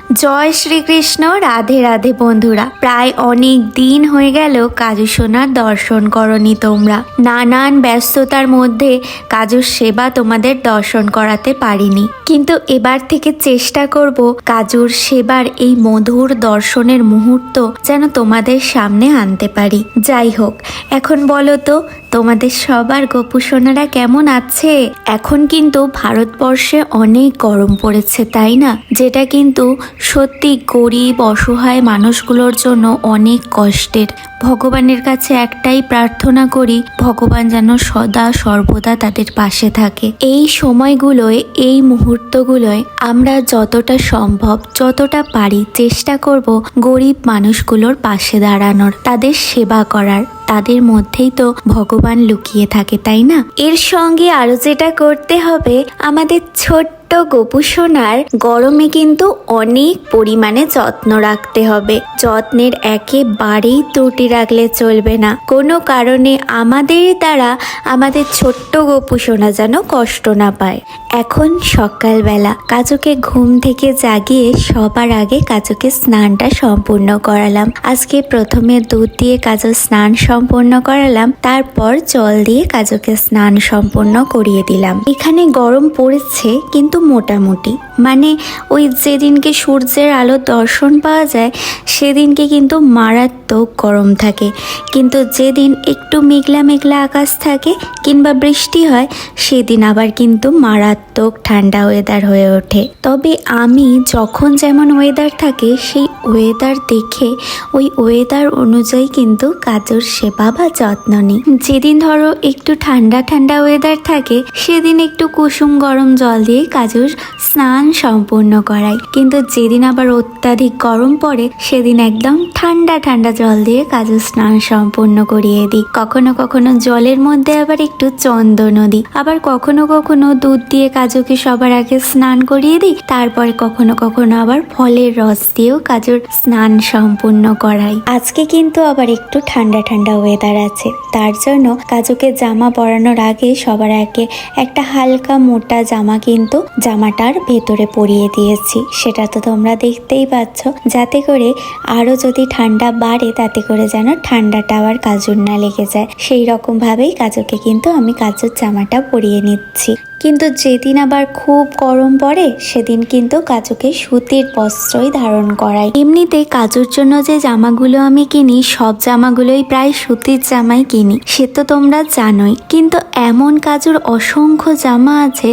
জয় শ্রীকৃষ্ণ। রাধে রাধে বন্ধুরা, প্রায় অনেক দিন হয়ে গেল কাজু সোনার দর্শন করনি তোমরা। নানান ব্যস্ততার মধ্যে কাজুর সেবা তোমাদের দর্শন করাতে পারিনি, কিন্তু এবার থেকে চেষ্টা করব কাজুর সেবার এই মধুর দর্শনের মুহূর্ত যেন তোমাদের সামনে আনতে পারি। যাই হোক, এখন বলো তো তোমাদের সবার গপু সোনারা কেমন আছে? এখন কিন্তু ভারতবর্ষে অনেক গরম পড়েছে, তাই না? যেটা কিন্তু সত্যি গরিব অসহায় মানুষগুলোর জন্য অনেক কষ্টের। ভগবানের কাছে একটাই প্রার্থনা করি, ভগবান যেন সদা সর্বদা তাদের পাশে থাকে। এই সময়গুলোয়, এই মুহূর্তগুলোয় আমরা যতটা সম্ভব, যতটা পারি চেষ্টা করব গরিব মানুষগুলোর পাশে দাঁড়ানোর, তাদের সেবা করার। তাদের মধ্যেই তো ভগবান লুকিয়ে থাকে, তাই না? এর সঙ্গে আরো যেটা করতে হবে, আমাদের ছোট্ট গপু সোনার গরমে কিন্তু অনেক পরিমাণে যত্ন রাখতে হবে। যত্নের একেবারেই ত্রুটি রাখলে চলবে না। কোনো কারণে আমাদের দ্বারা আমাদের ছোট্ট গপু সোনা যেন কষ্ট না পায়। এখন সকালবেলা কাজুকে ঘুম থেকে জাগিয়ে সবার আগে কাজুকে স্নানটা সম্পূর্ণ করালাম। আজকে প্রথমে দুধ দিয়ে কাজু স্নান সম্পূর্ণ করালাম, তারপর জল দিয়ে কাজুকে স্নান সম্পূর্ণ করিয়ে দিলাম। এখানে গরম পড়েছে কিন্তু মোটামুটি, মানে ওই যেদিনকে সূর্যের আলোর দর্শন পাওয়া যায় সেদিনকে কিন্তু মারাত্মক গরম থাকে, কিন্তু যেদিন একটু মেঘলা মেঘলা আকাশ থাকে কিংবা বৃষ্টি হয় সেদিন আবার কিন্তু মারাত্মক ঠান্ডা ওয়েদার হয়ে ওঠে। তবে আমি যখন যেমন ওয়েদার থাকে সেই ওয়েদার দেখে ওই ওয়েদার অনুযায়ী কিন্তু কাজুর সেবা বা যত্ন নিই। যেদিন ধরো একটু ঠান্ডা ঠান্ডা ওয়েদার থাকে সেদিন একটু কুসুম গরম জল দিয়ে কাজুর স্নান সম্পূর্ণ করাই, কিন্তু যেদিন আবার অত্যাধিক গরম পড়ে সেদিন একদম ঠান্ডা ঠান্ডা জল দিয়ে কাজুর স্নান সম্পূর্ণ করিয়ে দিই। কখনো কখনো জলের মধ্যে আবার একটু চন্দনও দিই, আবার কখনো কখনো দুধ দিয়ে কাজুকে সবার আগে স্নান করিয়ে দিই, তারপরে কখনো কখনো আবার ফলের রস দিয়েও কাজুর স্নান সম্পূর্ণ করাই। আজকে কিন্তু আবার একটু ঠান্ডা ঠান্ডা ওয়েদার আছে, তার জন্য কাজুকে জামা পরানোর আগে সবার আগে একটা হালকা মোটা জামা কিন্তু জামাটার ভেতরে পরিয়ে দিয়েছি। সেটা তো তোমরা দেখতেই পাচ্ছ, যাতে করে আরো যদি ঠান্ডা বাড়ে তাতে করে যেন ঠান্ডাটা আবার কাজুর না লেগে যায়, সেই রকম ভাবেই কাজুকে কিন্তু আমি কাজুর জামাটা পরিয়ে নিচ্ছি। কিন্তু যেদিন আবার খুব গরম পড়ে সেদিন কিন্তু কাজুকে সুতির বস্ত্রই ধারণ করাই। এমনিতে কাজুর জন্য যে জামাগুলো আমি কিনি সব জামাগুলোই প্রায় সুতির জামাই কিনি, সে তো তোমরা জানোই। কিন্তু এমন কাজুর অসংখ্য জামা আছে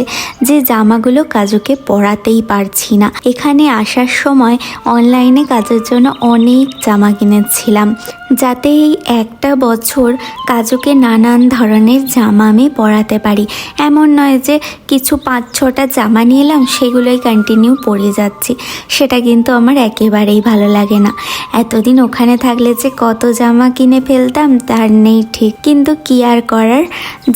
যে জামাগুলো কাজুকে পরাতেই পারছি না। এখানে আসার সময় অনলাইনে কাজুর জন্য অনেক জামা কিনেছিলাম, যাতে এই একটা বছর কাজুকে নানান ধরনের জামা আমি পরাতে পারি। এমন নয় যে কিছু 5-6টা জামা নিয়ে এলাম সেগুলোই কন্টিনিউ পরে যাচ্ছি, সেটা কিন্তু আমার একেবারেই ভালো লাগে না। এতদিন ওখানে থাকলে যে কত জামা কিনে ফেলতাম তার নেই ঠিক, কিন্তু কি আর করার।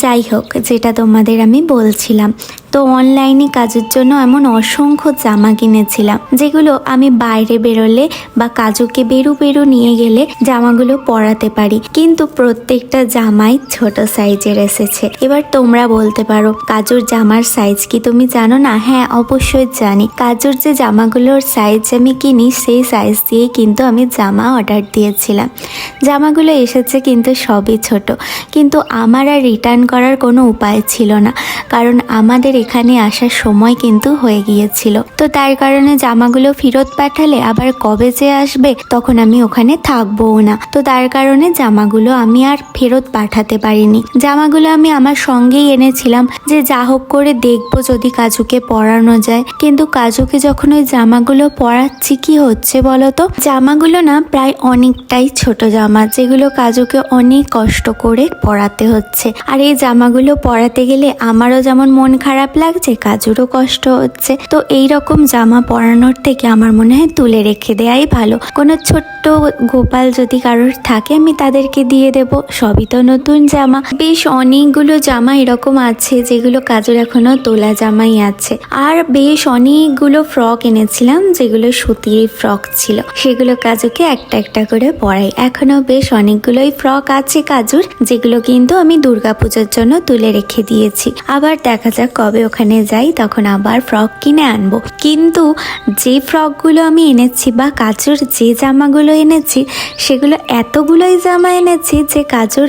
যাই হোক, যেটা তোমাদের আমি বলছিলাম, তো অনলাইনে কাজের জন্য এমন অসংখ্য জামা কিনেছিলাম যেগুলো আমি বাইরে বেরোলে বা কাজুকে বেরু নিয়ে গেলে জামাগুলো পরাতে পারি, কিন্তু প্রত্যেকটা জামাই ছোট সাইজের এসেছে। এবার তোমরা বলতে পারো কাজুর জামার সাইজ কি তুমি জানো না? হ্যাঁ, অবশ্যই জানি। কাজুর যে জামাগুলোর সাইজ আমি কিনি সেই সাইজ দিয়েই কিন্তু আমি জামা অর্ডার দিয়েছিলাম। জামাগুলো এসেছে কিন্তু সবই ছোট, কিন্তু আমার আর রিটার্ন করার কোনো উপায় ছিল না, কারণ আমাদের এখানে আসার সময় কিন্তু হয়ে গিয়েছিল। তো তার কারণে জামাগুলো ফেরত পাঠালে আবার কবে যে আসবে তখন আমি ওখানে থাকবোও না, তো তার কারণে জামাগুলো আমি আর ফেরত পাঠাতে পারিনি। জামাগুলো আমি আমার সঙ্গেই এনেছিলাম যে যা হোক করে দেখবো যদি কাজুকে পরানো যায়। কিন্তু কাজুকে যখন ওই জামাগুলো পরাচ্ছি কি হচ্ছে বলো তো, জামাগুলো না প্রায় অনেকটাই ছোট জামা, যেগুলো কাজুকে অনেক কষ্ট করে পরাতে হচ্ছে। আর এই জামাগুলো পরাতে গেলে আমারও যেমন মন খারাপ লাগছে, কাজুরও কষ্ট হচ্ছে। তো এই রকম জামা পরানোর থেকে আমার মনে হয় তুলে রেখে দেয়াই ভালো। কোনো ছোট্ট ছোট্ট গোপাল যদি কারোর থাকে আমি তাদেরকে দিয়ে দেব। সবই তো নতুন জামা। বেশ অনেকগুলো জামা এরকম আছে যেগুলো কাজুর এখনো তোলা জামাই আছে। আর বেশ অনেকগুলো ফ্রক এনেছিলাম যেগুলো সুতির ফ্রক ছিল, সেগুলো কাজুকে একটা একটা করে পরাই। এখনো বেশ অনেকগুলোই ফ্রক আছে কাজুর, যেগুলো কিন্তু আমি দুর্গাপুজোর জন্য তুলে রেখে দিয়েছি। আবার দেখা যাক কবে ওখানে যাই, তখন আবার ফ্রক কিনে আনবো। কিন্তু যে ফ্রকগুলো আমি এনেছি বা কাজুর যে জামাগুলো এনেছি, সেগুলো এতগুলোই জামা এনেছি যে কাজুর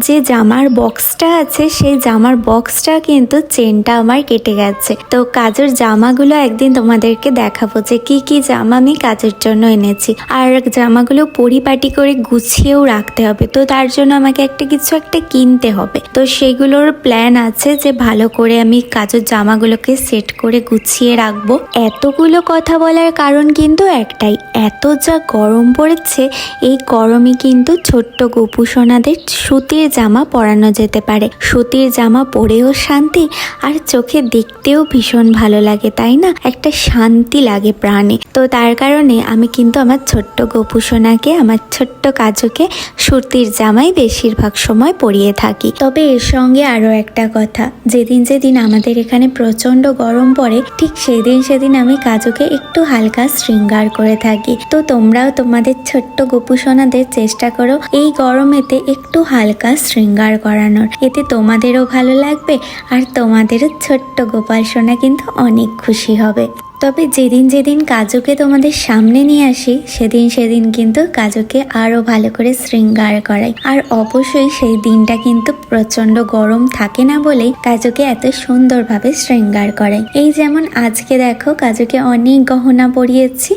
যে জামার বক্সটা আছে সেই জামার বক্সটা কিন্তু চেনটা আমার কেটে গেছে। তো কাজুর জামাগুলো একদিন তোমাদেরকে দেখাবো যে কি কি জামা আমি কাজুর জন্য এনেছি। আর জামাগুলো পরিপাটি করে গুছিয়েও রাখতে হবে, তো তার জন্য আমাকে কিছু একটা কিনতে হবে। তো সেগুলোর প্ল্যান আছে যে ভালো করে আমি কাজুর জামাগুলোকে সেট করে গুছিয়ে রাখবো। এতগুলো কথা বলার কারণ কিন্তু একটাই, এত যা গরম পড়েছে, এই গরমে কিন্তু ছোট্ট গোপু সোনাদের সুতির জামা পরানো যেতে পারে। সুতির জামা পরেও শান্তি, আর চোখে দেখতেও ভীষণ ভালো লাগে, তাই না? একটা শান্তি লাগে প্রাণে। তো তার কারণে আমি কিন্তু আমার ছোট্ট গোপু সোনাকে, আমার ছোট্ট কাজুকে সুতির জামাই বেশিরভাগ সময় পরিয়ে থাকি। তবে এর সঙ্গে আরও একটা কথা, যেদিন যেদিন আমাদের এখানে প্রচণ্ড গরম পড়ে, ঠিক সেদিন আমি কাজুকে একটু হালকা শৃঙ্গার করে থাকি। তো তোমরাও তোমাদের ছোট্ট গোপু সোনাদের চেষ্টা করো এই গরমেতে একটু হালকা শৃঙ্গার করানোর, এতে তোমাদেরও ভালো লাগবে আর তোমাদেরও ছোট্ট গোপাল সোনা কিন্তু অনেক খুশি হবে। তবে যেদিন কাজুকে তোমাদের সামনে নিয়ে আসি সেদিন কিন্তু কাজুকে আরও ভালো করে শৃঙ্গার করাই। আর অবশ্যই সেই দিনটা কিন্তু প্রচণ্ড গরম থাকে না বলেই কাজুকে এত সুন্দরভাবে শৃঙ্গার করাই। এই যেমন আজকে দেখো কাজুকে অনেক গহনা পরিয়েছি।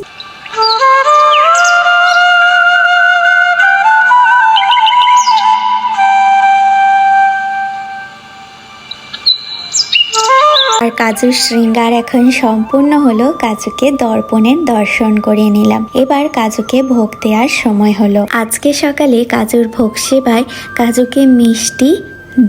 আর কাজুর শৃঙ্গার এখন সম্পূর্ণ হলো। কাজুকে দর্পণের দর্শন করিয়ে নিলাম। এবার কাজুকে ভোগ দেওয়ার সময় হলো। আজকে সকালে কাজুর ভোগ সেবায় কাজুকে মিষ্টি,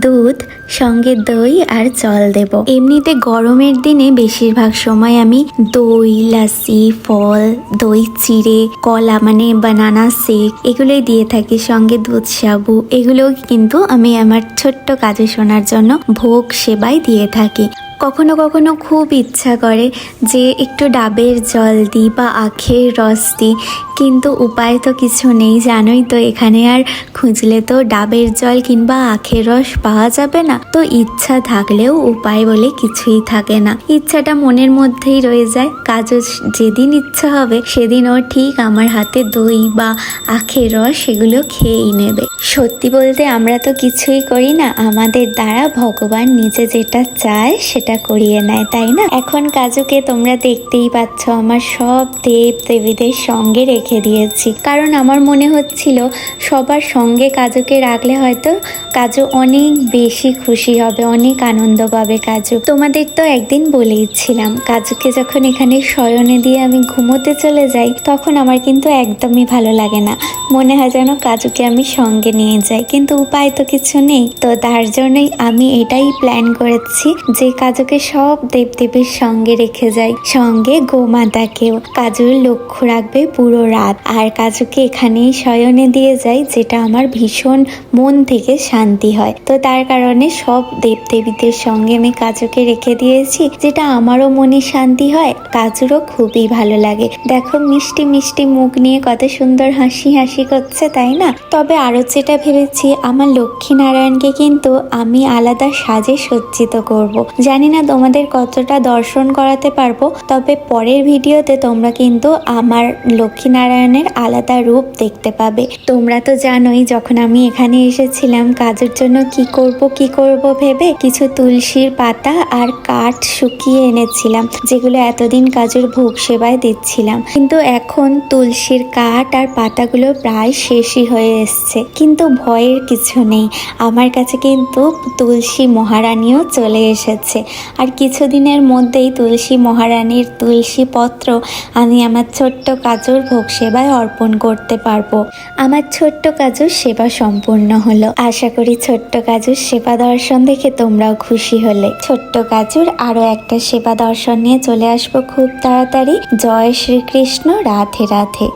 দুধ, সঙ্গে দই আর জল দেব। এমনিতে গরমের দিনে বেশিরভাগ সময় আমি দই, লাসি, ফল, দই চিড়ে, কলা মানে বানানা শেক এগুলোই দিয়ে থাকি, সঙ্গে দুধ সাবু। এগুলো কিন্তু আমি আমার ছোট্ট কাজু সোনার জন্য ভোগ সেবায় দিয়ে থাকি। কখনো কখনো খুব ইচ্ছা করে যে একটু ডাবের জল দিই বা আখের রস দিই, কিন্তু উপায় তো কিছু নেই, জানোই তো এখানে আর খুঁজলে তো ডাবের জল কিংবা আখের রস পাওয়া যাবে না। তো ইচ্ছা থাকলেও উপায় বলে কিছুই থাকে না, ইচ্ছাটা মনের মধ্যেই রয়ে যায়। কাজু যেদিন ইচ্ছা হবে সেদিন ও ঠিক আমার হাতে দই বা আখের রস সেগুলো খেয়েই নেবে। সত্যি বলতে আমরা তো কিছুই করি না, আমাদের দ্বারা ভগবান নিজে যেটা চায় সেটা করিয়ে নেয়, তাই না? এখন কাজুকে তোমরা দেখতেই পাচ্ছ আমার সব দেব দেবীদের সঙ্গে রেখে দিয়েছি, কারণ আমার মনে হচ্ছিল সবার সঙ্গে কাজুকে রাখলে হয়তো কাজু অনেক বেশি খুশি হবে, অনেক আনন্দ পাবে কাজু। তোমাদের তো একদিন বলেইছিলাম কাজুকে যখন এখানে শয়নে দিয়ে আমি ঘুমোতে চলে যাই তখন আমার কিন্তু একদমই ভালো লাগে না, মনে হয় যেন কাজুকে আমি সঙ্গে নিয়ে যাই, কিন্তু উপায় তো কিছু নেই। তো তার জন্যই আমি এটাই প্ল্যান করেছি যে কাজুকে সব দেবদেবীর সঙ্গে রেখে যাই, সঙ্গে গোমাতাকেও। কাজুর লক্ষ্য রাখবে পুরো রাত, আর কাজুকে এখানেই শয়নে দিয়ে যাই, যেটা আমার ভীষণ মন থেকে শান্তি হয়। তো তার কারণে সব দেবদেবীদের সঙ্গে আমি কাজুকে রেখে দিয়েছি, যেটা আমারও মনে শান্তি হয়, কাজুরও খুবই ভালো লাগে। দেখো মিষ্টি মিষ্টি মুখ নিয়ে কত সুন্দর হাসি হাসি করছে, তাই না? তবে আরো যেটা ভেবেছি, আমার লক্ষ্মী নারায়ণকে কিন্তু আমি আলাদা সাজে সজ্জিত করব। জানি না তোমাদের কতটা দর্শন করাতে পারবো, তবে পরের ভিডিওতে তোমরা কিন্তু আমার লক্ষ্মী নারায়ণের আলাদা রূপ দেখতে পাবে। তোমরা তো জানোই যখন আমি এখানে এসেছিলাম কাজুর জন্য কি করব ভেবে কিছু তুলসীর পাতা আর কাঠ শুকিয়ে এনেছিলাম, যেগুলো এতদিন কাজুর ভোগ সেবায় দিচ্ছিলাম। কিন্তু এখন তুলসীর কাঠ আর পাতাগুলো প্রায় শেষই হয়ে এসছে, কিন্তু ভয়ের কিছু নেই, আমার কাছে কিন্তু তুলসী মহারানীও চলে এসেছে। আর কিছুদিনের মধ্যেই তুলসী মহারানীর তুলসী পত্র আমি আমার ছোট্ট কাজুর ভোগ সেবায় অর্পণ করতে পারবো। আমার ছোট্ট কাজুর সেবা সম্পূর্ণ হলো। আশা করি ছোট্ট কাজুর সেবা দর্শন দেখে তোমরাও খুশি হলে। ছোট্ট কাজুর আরো একটা সেবা দর্শন নিয়ে চলে আসবো খুব তাড়াতাড়ি। জয় শ্রীকৃষ্ণ, রাধে রাধে।